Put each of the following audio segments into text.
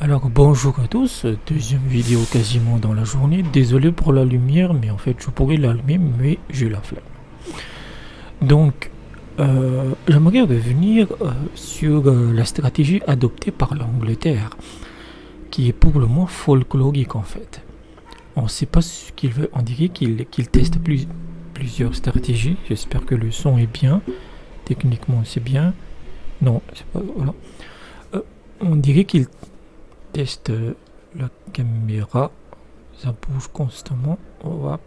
Alors bonjour à tous, deuxième vidéo quasiment dans la journée. Désolé pour la lumière, mais en fait je pourrais l'allumer, mais j'ai la flemme. Donc, j'aimerais revenir sur la stratégie adoptée par l'Angleterre, qui est pour le moins folklorique en fait. On ne sait pas ce qu'il veut, on dirait qu'il teste plusieurs stratégies. J'espère que le son est bien, techniquement c'est bien. Non, c'est pas, voilà. On dirait qu'il teste la caméra, ça bouge constamment. Hop.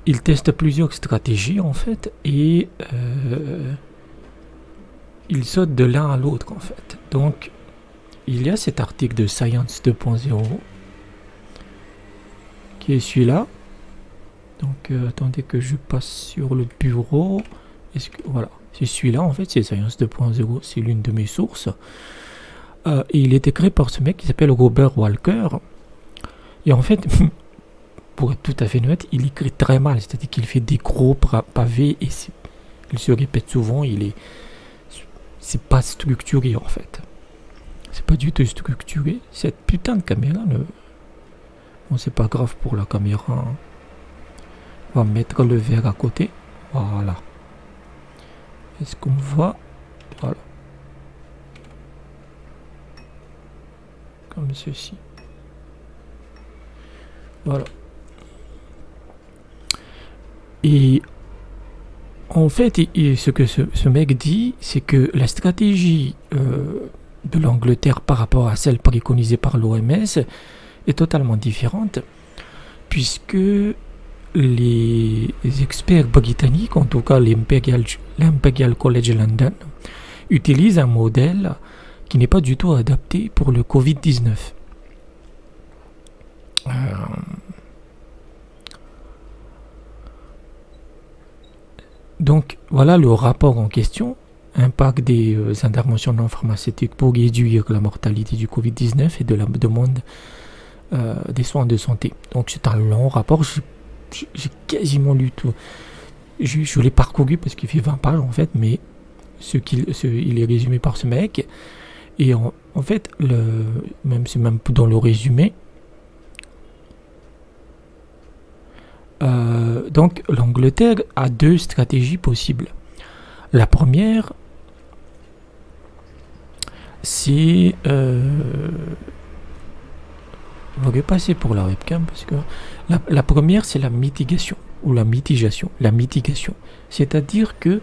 Il teste plusieurs stratégies en fait et il saute de l'un à l'autre en fait. Donc il y a cet article de Science 2.0 qui est celui-là. Donc attendez que je passe sur le bureau. Est-ce que voilà, c'est celui-là en fait, c'est Science 2.0, c'est l'une de mes sources. Et il est créé par ce mec qui s'appelle Robert Walker. Et en fait, pour être tout à fait honnête, il écrit très mal, c'est-à-dire qu'il fait des gros pavés et il se répète souvent. C'est pas structuré en fait. C'est pas du tout structuré. Cette putain de caméra, bon c'est pas grave pour la caméra. Hein. On va mettre le verre à côté. Voilà. Est-ce qu'on voit? Voilà. Comme ceci. Voilà. Et en fait, ce que ce mec dit, c'est que la stratégie de l'Angleterre par rapport à celle préconisée par l'OMS est totalement différente, puisque les experts britanniques, en tout cas l'Imperial College London, utilisent un modèle qui n'est pas du tout adapté pour le Covid-19. Donc voilà le rapport en question, impact des interventions non pharmaceutiques pour réduire la mortalité du Covid-19 et de la demande des soins de santé. Donc c'est un long rapport, j'ai quasiment lu tout. Je l'ai parcouru parce qu'il fait 20 pages en fait, mais il est résumé par ce mec. Et en fait, c'est même dans le résumé. Donc l'Angleterre a deux stratégies possibles. La première, c'est... on va repasser pour la webcam parce que la première c'est la mitigation ou la mitigation. La mitigation, c'est-à-dire que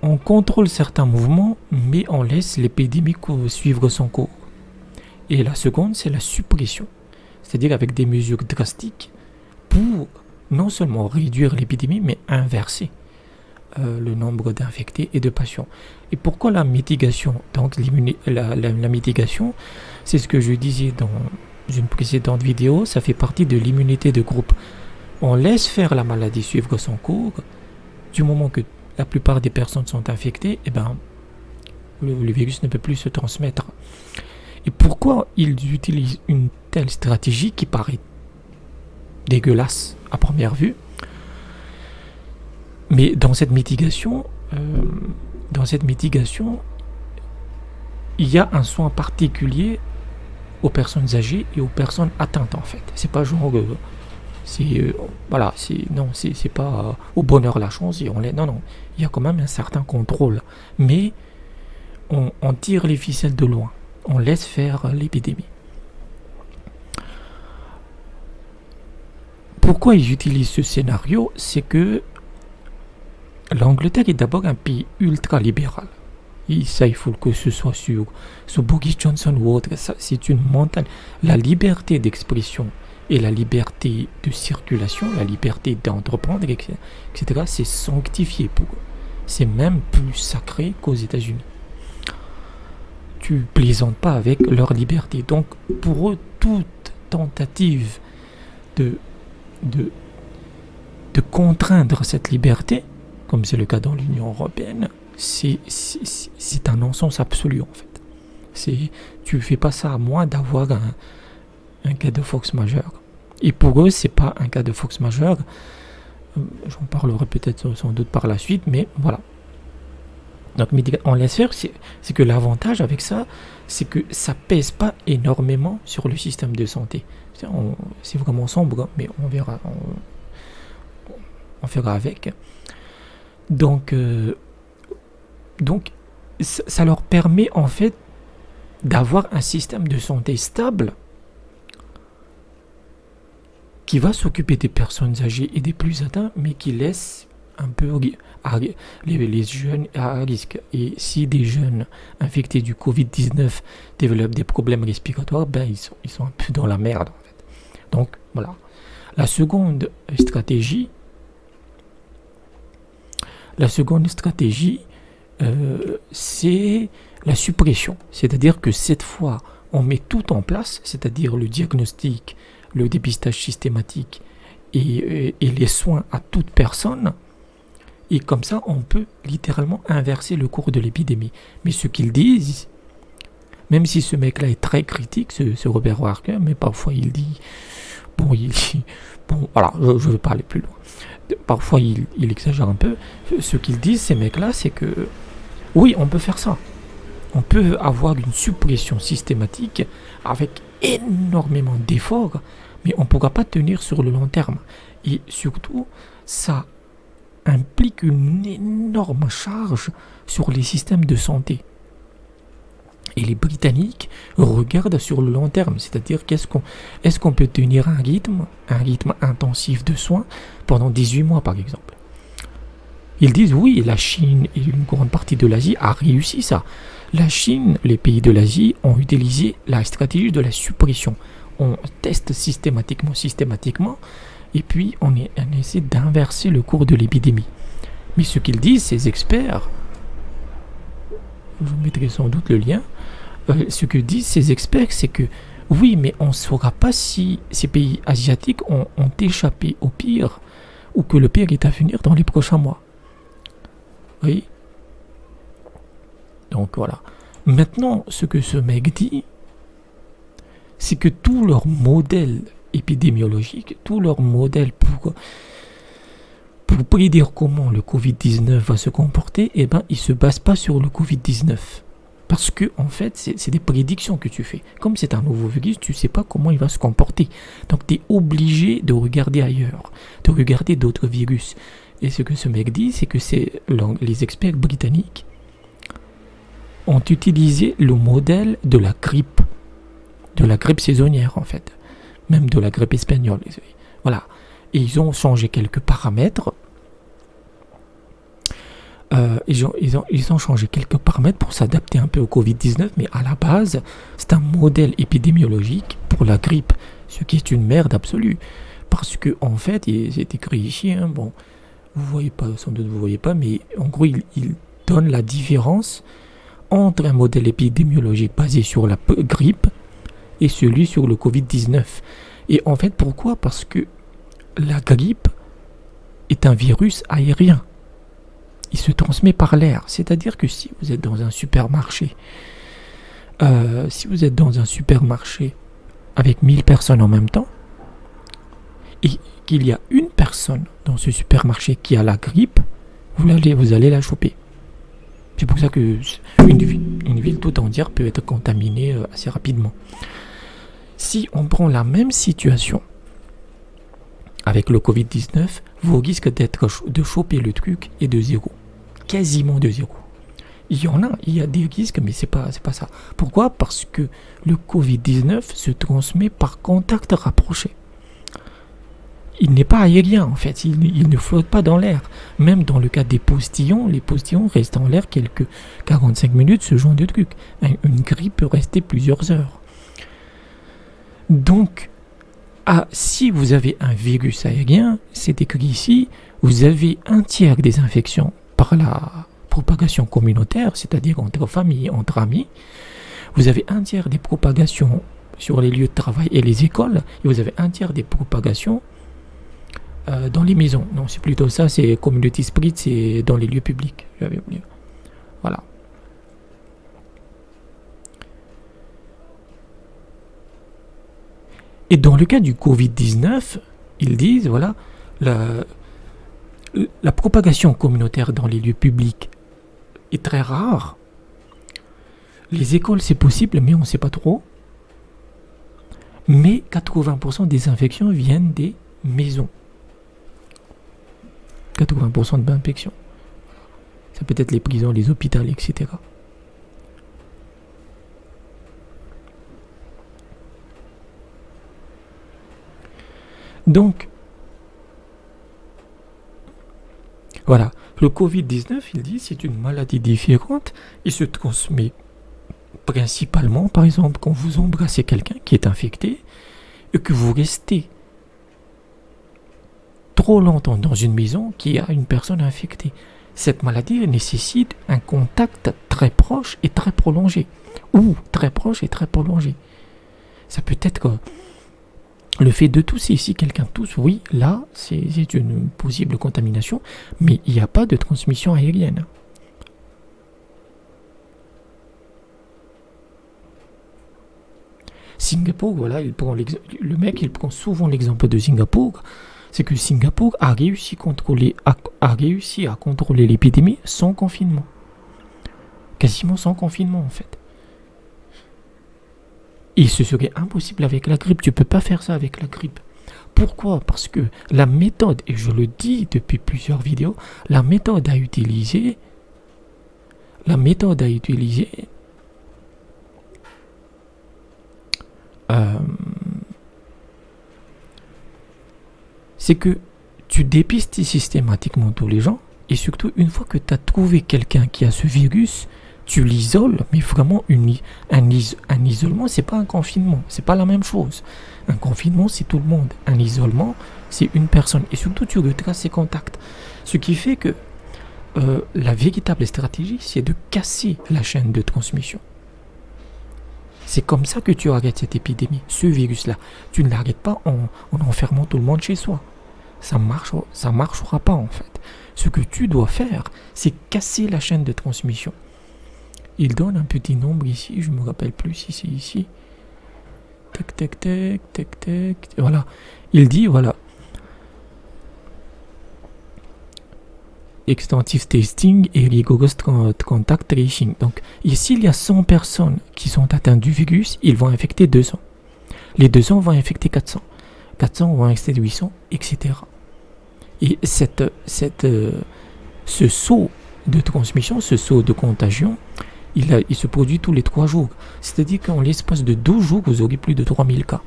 on contrôle certains mouvements mais on laisse l'épidémie suivre son cours. Et la seconde c'est la suppression, c'est-à-dire avec des mesures drastiques pour non seulement réduire l'épidémie mais inverser le nombre d'infectés et de patients. Et pourquoi la mitigation? Donc la mitigation, c'est ce que je disais dans une précédente vidéo, ça fait partie de l'immunité de groupe. On laisse faire la maladie suivre son cours. Du moment que la plupart des personnes sont infectées, eh ben, le virus ne peut plus se transmettre. Et pourquoi ils utilisent une telle stratégie qui paraît dégueulasse à première vue? Mais dans cette mitigation, il y a un soin particulier aux personnes âgées et aux personnes atteintes en fait. C'est pas genre, voilà, c'est pas au bonheur la chance. Non, il y a quand même un certain contrôle, mais on tire les ficelles de loin, on laisse faire l'épidémie. Pourquoi ils utilisent ce scénario? C'est que l'Angleterre est d'abord un pays ultra libéral. Et ça, il faut que ce soit sur Boris Johnson ou autre. Ça, c'est une montagne. La liberté d'expression et la liberté de circulation, la liberté d'entreprendre, etc., c'est sanctifié pour eux. C'est même plus sacré qu'aux États-Unis. Tu plaisantes pas avec leur liberté. Donc, pour eux, toute tentative de contraindre cette liberté, comme c'est le cas dans l'Union européenne, c'est un non-sens absolu en fait. Tu fais pas ça à moins d'avoir un cas de force majeure. Et pour eux, c'est pas un cas de force majeure. J'en parlerai peut-être sans doute par la suite, mais voilà. Donc on laisse faire, c'est que l'avantage avec ça, c'est que ça pèse pas énormément sur le système de santé. C'est vraiment sombre, mais on verra, on fera avec. Donc, donc ça leur permet en fait d'avoir un système de santé stable qui va s'occuper des personnes âgées et des plus atteints, mais qui laisse un peu les jeunes à risque. Et si des jeunes infectés du Covid-19 développent des problèmes respiratoires, ben ils sont un peu dans la merde en fait. Donc voilà. La seconde stratégie, c'est la suppression. C'est-à-dire que cette fois, on met tout en place, c'est-à-dire le diagnostic, le dépistage systématique et les soins à toute personne. Et comme ça, on peut littéralement inverser le cours de l'épidémie. Mais ce qu'ils disent, même si ce mec-là est très critique, ce Robert Walker, mais parfois il dit... Bon, voilà, je ne veux pas aller plus loin. Parfois, il exagère un peu. Ce qu'ils disent, ces mecs-là, c'est que... Oui, on peut faire ça. On peut avoir une suppression systématique avec énormément d'efforts, mais on ne pourra pas tenir sur le long terme. Et surtout, ça implique une énorme charge sur les systèmes de santé. Et les Britanniques regardent sur le long terme, c'est-à-dire est-ce qu'on peut tenir un rythme intensif de soins pendant 18 mois par exemple. Ils disent oui, la Chine et une grande partie de l'Asie a réussi ça. La Chine, les pays de l'Asie ont utilisé la stratégie de la suppression. On teste systématiquement, et puis on essaie d'inverser le cours de l'épidémie. Mais ce qu'ils disent, ces experts, je vous mettrai sans doute le lien, ce que disent ces experts, c'est que oui, mais on ne saura pas si ces pays asiatiques ont échappé au pire ou que le pire est à venir dans les prochains mois. Oui. Donc voilà. Maintenant, ce que ce mec dit, c'est que tout leur modèle épidémiologique, tout leur modèle pour prédire comment le Covid-19 va se comporter, eh ben, il ne se base pas sur le Covid-19. Parce que, en fait, c'est des prédictions que tu fais. Comme c'est un nouveau virus, tu ne sais pas comment il va se comporter. Donc, tu es obligé de regarder ailleurs, de regarder d'autres virus. Et ce que ce mec dit, c'est que les experts britanniques ont utilisé le modèle de la grippe saisonnière, en fait. Même de la grippe espagnole. Voilà. Et ils ont changé quelques paramètres. Ils ont changé quelques paramètres pour s'adapter un peu au Covid-19, mais à la base, c'est un modèle épidémiologique pour la grippe, ce qui est une merde absolue. Parce que, en fait, c'est écrit ici, hein, bon, vous voyez pas, sans doute vous voyez pas, mais en gros, il donne la différence entre un modèle épidémiologique basé sur la grippe et celui sur le Covid-19. Et en fait, pourquoi ? Parce que la grippe est un virus aérien. Il se transmet par l'air. C'est-à-dire que si vous êtes dans un supermarché, avec 1000 personnes en même temps, et qu'il y a une personne dans ce supermarché qui a la grippe, vous allez la choper. C'est pour ça que une ville tout entière peut être contaminée assez rapidement. Si on prend la même situation avec le Covid-19, vos risques de choper le truc est de zéro. Quasiment de zéro. Il y a des risques, mais c'est pas ça. Pourquoi ? Parce que le Covid-19 se transmet par contact rapproché. Il n'est pas aérien en fait, il ne flotte pas dans l'air. Même dans le cas des postillons, les postillons restent en l'air quelques 45 minutes, ce genre de truc. Une grippe peut rester plusieurs heures. Donc, si vous avez un virus aérien, c'est écrit ici, vous avez un tiers des infections par la propagation communautaire, c'est-à-dire entre familles, entre amis. Vous avez un tiers des propagations sur les lieux de travail et les écoles, et vous avez un tiers des propagations dans les maisons. Non, c'est plutôt ça, c'est community spread, c'est dans les lieux publics. J'avais oublié. Voilà. Et dans le cas du Covid-19, ils disent, voilà, La propagation communautaire dans les lieux publics est très rare. Les écoles, c'est possible, mais on ne sait pas trop. Mais 80% des infections viennent des maisons. 80% d'infections. Ça peut être les prisons, les hôpitaux, etc. Donc, voilà. Le Covid-19, il dit, c'est une maladie différente. Il se transmet principalement, par exemple, quand vous embrassez quelqu'un qui est infecté et que vous restez trop longtemps dans une maison qui a une personne infectée. Cette maladie nécessite un contact très proche et très prolongé. Ou très proche et très prolongé. Ça peut être le fait de tousser. Si quelqu'un tousse, oui, là, c'est une possible contamination, mais il n'y a pas de transmission aérienne. Singapour, voilà, le mec, il prend souvent l'exemple de Singapour. C'est que Singapour a réussi à contrôler l'épidémie sans confinement. Quasiment sans confinement, en fait. Et ce serait impossible avec la grippe. Tu ne peux pas faire ça avec la grippe. Pourquoi? Parce que la méthode, et je le dis depuis plusieurs vidéos, la méthode à utiliser, c'est que tu dépistes systématiquement tous les gens, et surtout une fois que tu as trouvé quelqu'un qui a ce virus, tu l'isoles, mais vraiment un isolement, c'est pas un confinement, c'est pas la même chose. Un confinement, c'est tout le monde. Un isolement, c'est une personne, et surtout tu retraces ses contacts. Ce qui fait que la véritable stratégie, c'est de casser la chaîne de transmission. C'est comme ça que tu arrêtes cette épidémie, ce virus-là. Tu ne l'arrêtes pas en enfermant tout le monde chez soi. Ça marchera pas en fait. Ce que tu dois faire, c'est casser la chaîne de transmission. Il donne un petit nombre ici, je me rappelle plus si c'est ici. Tac, tac, tac, tac, tac. Voilà. Il dit, voilà. Extensive testing et rigorous contact tracing. Donc, ici, il y a 100 personnes qui sont atteintes du virus, ils vont infecter 200. Les 200 vont infecter 400. 400 vont infecter 800, etc. Et ce saut de transmission, ce saut de contagion, il se produit tous les 3 jours. C'est-à-dire qu'en l'espace de 12 jours, vous aurez plus de 3000 cas.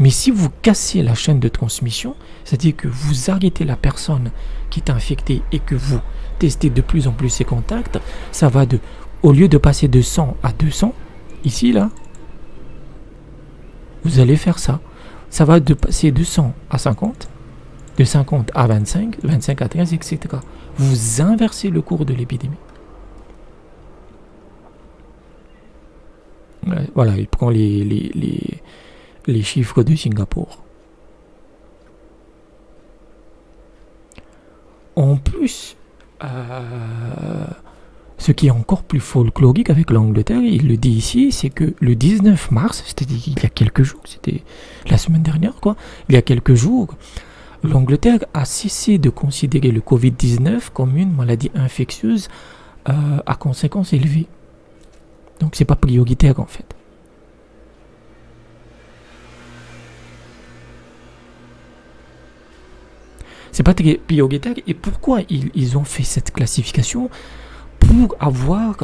Mais si vous cassez la chaîne de transmission, c'est-à-dire que vous arrêtez la personne qui est infectée et que vous testez de plus en plus ses contacts, ça va au lieu de passer de 100 à 200, ici, là, vous allez faire ça. Ça va de passer de 100 à 50, de 50 à 25, 25 à 13, etc. Vous inversez le cours de l'épidémie. Voilà, il prend les chiffres de Singapour. En plus, ce qui est encore plus folklorique avec l'Angleterre, il le dit ici, c'est que le 19 mars, c'est-à-dire il y a quelques jours, c'était la semaine dernière, il y a quelques jours, l'Angleterre a cessé de considérer le Covid-19 comme une maladie infectieuse à conséquences élevées. Donc c'est pas prioritaire en fait. C'est pas très prioritaire. Et pourquoi ils ont fait cette classification? Pour avoir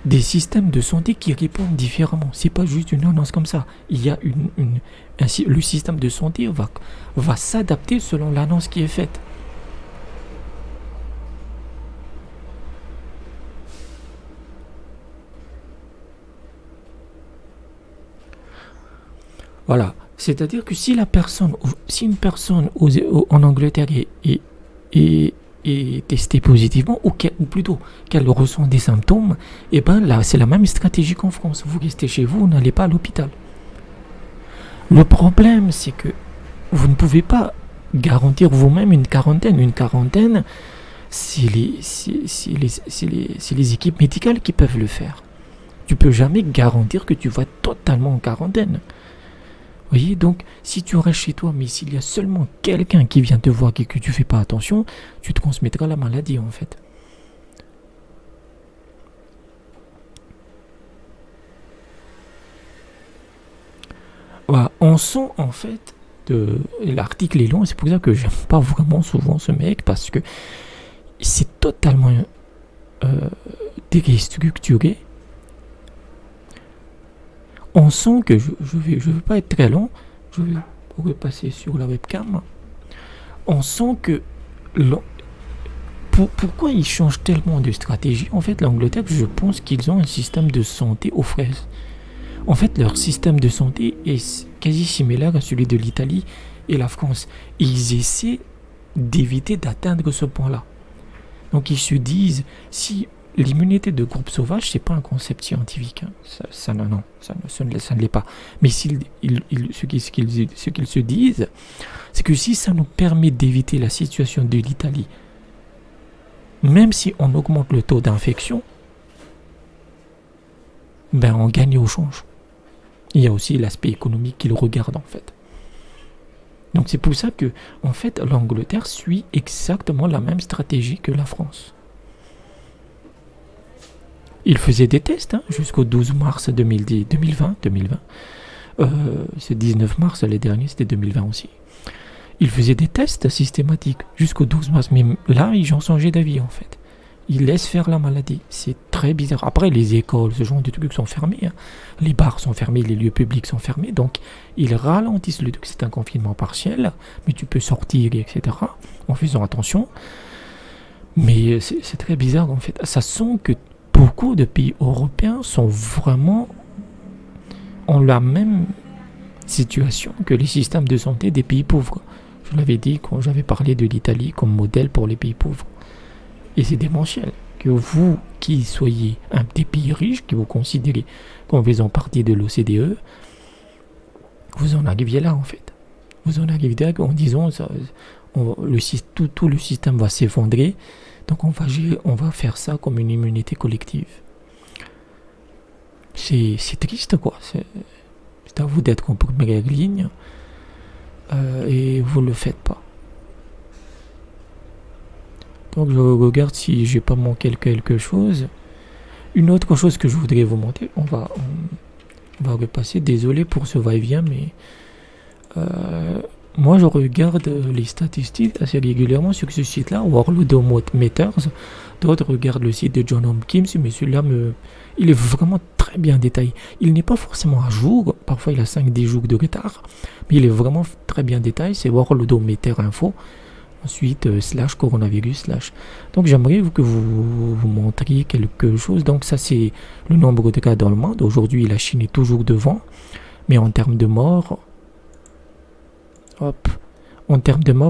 des systèmes de santé qui répondent différemment. C'est pas juste une annonce comme ça. Il y a le système de santé va s'adapter selon l'annonce qui est faite. Voilà. C'est-à-dire que si une personne en Angleterre est testée positivement, ou plutôt qu'elle ressent des symptômes, et ben là, c'est la même stratégie qu'en France. Vous restez chez vous, vous n'allez pas à l'hôpital. Le problème, c'est que vous ne pouvez pas garantir vous-même une quarantaine. Une quarantaine, c'est les équipes médicales qui peuvent le faire. Tu peux jamais garantir que tu vas totalement en quarantaine. Vous Vous voyez, donc, si tu restes chez toi, mais s'il y a seulement quelqu'un qui vient te voir et que tu fais pas attention, tu te transmettras la maladie, en fait. Voilà, on sent, en fait, l'article est long, et c'est pour ça que j'aime pas vraiment souvent ce mec, parce que c'est totalement déstructuré. On sent que je vais pas être très long, je vais repasser sur la webcam. On sent que pourquoi ils changent tellement de stratégie? En fait, l'Angleterre, je pense qu'ils ont un système de santé aux fraises. En fait, leur système de santé est quasi similaire à celui de l'Italie et la France. Ils essaient d'éviter d'atteindre ce point-là. Donc ils se disent, si l'immunité de groupe sauvage, c'est pas un concept scientifique, hein. Ça ne l'est pas. Mais ce qu'ils se disent, c'est que si ça nous permet d'éviter la situation de l'Italie, même si on augmente le taux d'infection, ben on gagne au change. Il y a aussi l'aspect économique qu'ils regardent, en fait. Donc c'est pour ça que, en fait, l'Angleterre suit exactement la même stratégie que la France. Ils faisaient des tests, hein, jusqu'au 12 mars 2020. C'est 19 mars, les derniers, c'était 2020 aussi. Ils faisaient des tests systématiques jusqu'au 12 mars. Mais là, ils ont changé d'avis, en fait. Ils laissent faire la maladie. C'est très bizarre. Après, les écoles, ce genre de trucs sont fermés, hein. Les bars sont fermés, les lieux publics sont fermés. Donc, ils ralentissent le truc. C'est un confinement partiel, mais tu peux sortir, etc. En faisant attention. Mais c'est très bizarre, en fait. Ça sent que beaucoup de pays européens sont vraiment ont la même situation que les systèmes de santé des pays pauvres. Je l'avais dit quand j'avais parlé de l'Italie comme modèle pour les pays pauvres. Et c'est démentiel que vous, qui soyez un des pays riches, qui vous considérez comme faisant partie de l'OCDE, vous en arriviez là, en fait. Vous en arrivez là en disant tout le système va s'effondrer, donc on va faire ça comme une immunité collective. C'est triste, quoi. C'est à vous d'être en première ligne et vous ne le faites pas. Donc je regarde si j'ai pas manqué quelque chose. Une autre chose que je voudrais vous montrer, on va repasser. Désolé pour ce va-et-vient, mais moi je regarde les statistiques assez régulièrement sur ce site-là, Worldometers. D'autres regardent le site de John Hopkins, mais celui-là il est vraiment très bien détaillé. Il n'est pas forcément à jour, parfois il a 5-10 jours de retard, mais il est vraiment très bien détaillé. C'est Worldometer Info. Ensuite, /coronavirus/. Donc j'aimerais que vous montriez quelque chose. Donc ça c'est le nombre de cas dans le monde. Aujourd'hui la Chine est toujours devant. Mais en termes de morts,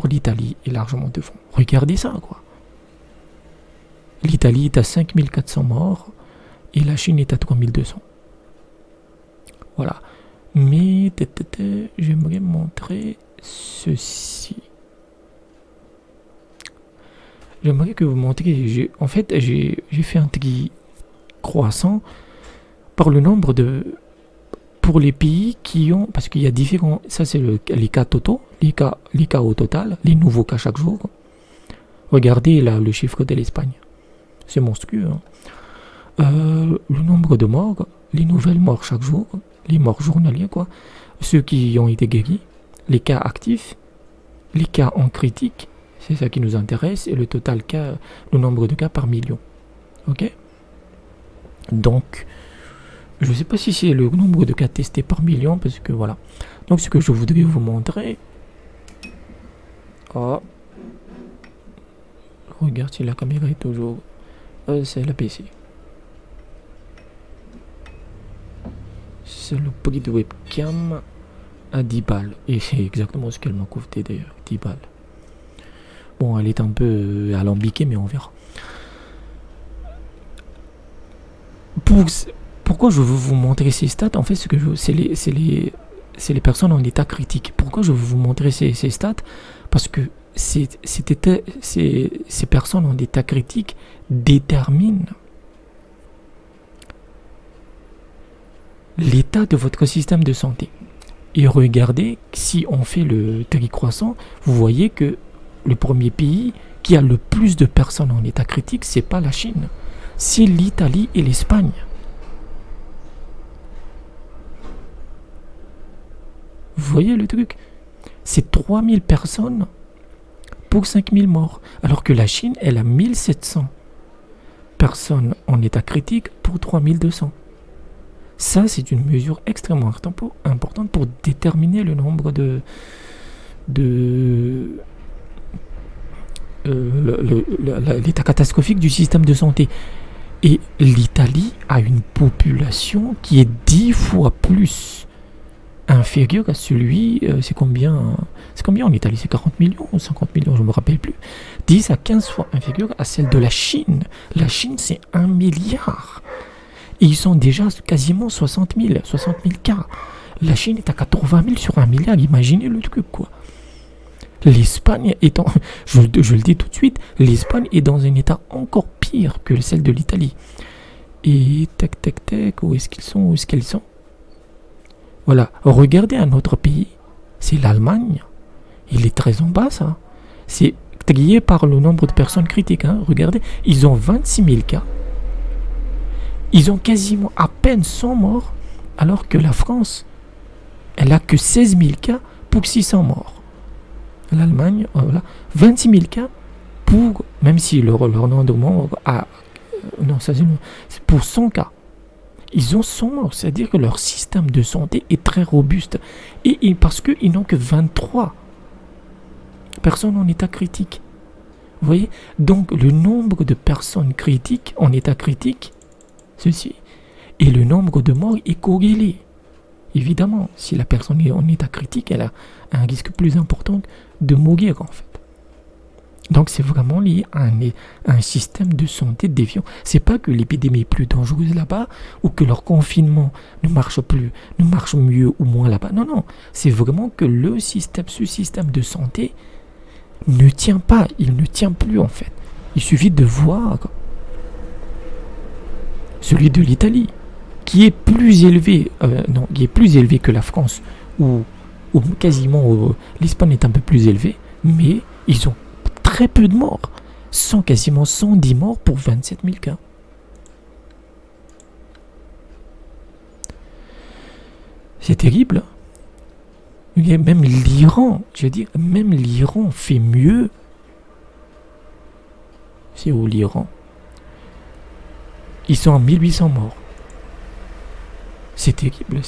l'Italie est largement devant. Regardez ça, quoi. L'Italie est à 5400 morts et la Chine est à 3200. Voilà. Mais j'aimerais montrer ceci. J'aimerais que vous montriez, j'ai fait un tri croissant par le nombre pour les pays qui ont, parce qu'il y a différents, ça c'est les cas totaux, les cas au total, les nouveaux cas chaque jour. Regardez là le chiffre de l'Espagne, c'est monstrueux, hein. Le nombre de morts, les nouvelles morts chaque jour, les morts journaliers, quoi, ceux qui ont été guéris, les cas actifs, les cas en critique. C'est ça qui nous intéresse, et le nombre de cas par million. Ok? Donc, je ne sais pas si c'est le nombre de cas testés par million, parce que voilà. Donc, ce que je voudrais vous montrer. Oh. Regarde si la caméra est toujours. C'est la PC. C'est le prix de webcam à 10 balles. Et c'est exactement ce qu'elle m'a coûté d'ailleurs, 10 balles. Bon, elle est un peu alambiquée, mais on verra. Pourquoi je veux vous montrer ces stats? En fait, c'est les personnes en état critique. Pourquoi je veux vous montrer ces stats? Parce que ces personnes en état critique déterminent l'état de votre système de santé. Et regardez, si on fait le tri croissant, vous voyez que le premier pays qui a le plus de personnes en état critique, c'est pas la Chine, c'est l'Italie et l'Espagne. Vous voyez le truc? C'est 3000 personnes pour 5000 morts. Alors que la Chine, elle a 1700 personnes en état critique pour 3200. Ça, c'est une mesure extrêmement importante pour déterminer le nombre l'état catastrophique du système de santé. Et l'Italie a une population qui est 10 fois plus inférieur à celui, c'est combien en Italie? C'est 40 millions ou 50 millions, je ne me rappelle plus. 10 à 15 fois inférieure à celle de la Chine. La Chine, c'est 1 milliard. Et ils sont déjà quasiment 60 000 cas. La Chine est à 80 000 sur 1 milliard, imaginez le truc, quoi. L'Espagne étant, je le dis tout de suite, l'Espagne est dans un état encore pire que celle de l'Italie. Et tac, où est-ce qu'elles sont? Voilà, regardez un autre pays, c'est l'Allemagne. Il est très en bas, ça. C'est trié par le nombre de personnes critiques. Hein. Regardez, ils ont 26 000 cas. Ils ont quasiment à peine 100 morts, alors que la France, elle a que 16 000 cas pour 600 morts. L'Allemagne, voilà, 26 000 cas pour, même si leur nombre de morts non, ça c'est pour 100 cas. Ils ont 100 morts, c'est-à-dire que leur système de santé est très robuste. Et parce qu'ils n'ont que 23 personnes en état critique. Vous voyez? Donc le nombre de personnes critiques en état critique, ceci, et le nombre de morts est corrélé. Évidemment, si la personne est en état critique, elle a un risque plus important de mourir en fait. Donc c'est vraiment lié à un système de santé déviant. C'est pas que l'épidémie est plus dangereuse là-bas ou que leur confinement ne marche mieux ou moins là-bas. Non. C'est vraiment que ce système de santé ne tient pas. Il ne tient plus en fait. Il suffit de voir celui de l'Italie, qui est plus élevé, que la France, ou quasiment l'Espagne est un peu plus élevée, mais ils ont très peu de morts, quasiment 110 morts pour 27 000 cas. C'est terrible. Même l'Iran, même l'Iran fait mieux. C'est où l'Iran? Ils sont à 1800 morts. C'est terrible.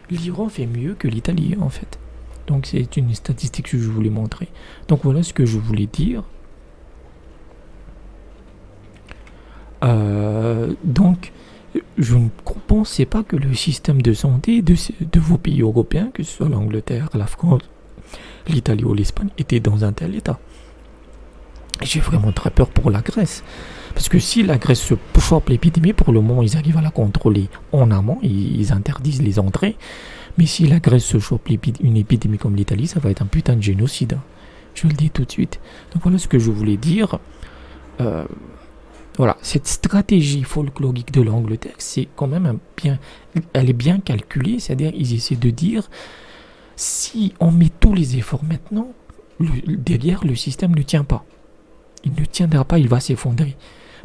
L'Iran fait mieux que l'Italie en fait. Donc c'est une statistique que je voulais montrer. Donc voilà ce que je voulais dire. Donc je ne pensais pas que le système de santé de vos pays européens, que ce soit l'Angleterre, la France, l'Italie ou l'Espagne, était dans un tel état. Et j'ai vraiment très peur pour la Grèce. Parce que si la Grèce se chope l'épidémie, pour le moment ils arrivent à la contrôler en amont, ils interdisent les entrées. Mais si la Grèce se chope une épidémie comme l'Italie, ça va être un putain de génocide. Je le dis tout de suite. Donc voilà ce que je voulais dire. Voilà, cette stratégie folklorique de l'Angleterre, c'est quand même elle est bien calculée. C'est-à-dire ils essaient de dire, si on met tous les efforts maintenant, derrière le système ne tient pas. Il ne tiendra pas, il va s'effondrer.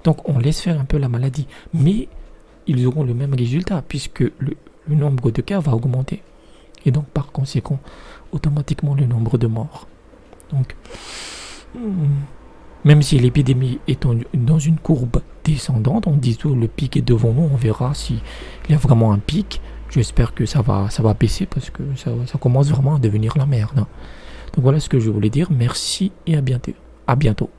Donc on laisse faire un peu la maladie. Mais ils auront le même résultat, puisque le nombre de cas va augmenter. Et donc par conséquent, automatiquement le nombre de morts. Donc, même si l'épidémie est dans une courbe descendante, on dit que le pic est devant nous, on verra s'il y a vraiment un pic. J'espère que ça va baisser, parce que ça commence vraiment à devenir la merde. Donc voilà ce que je voulais dire. Merci et à bientôt. À bientôt.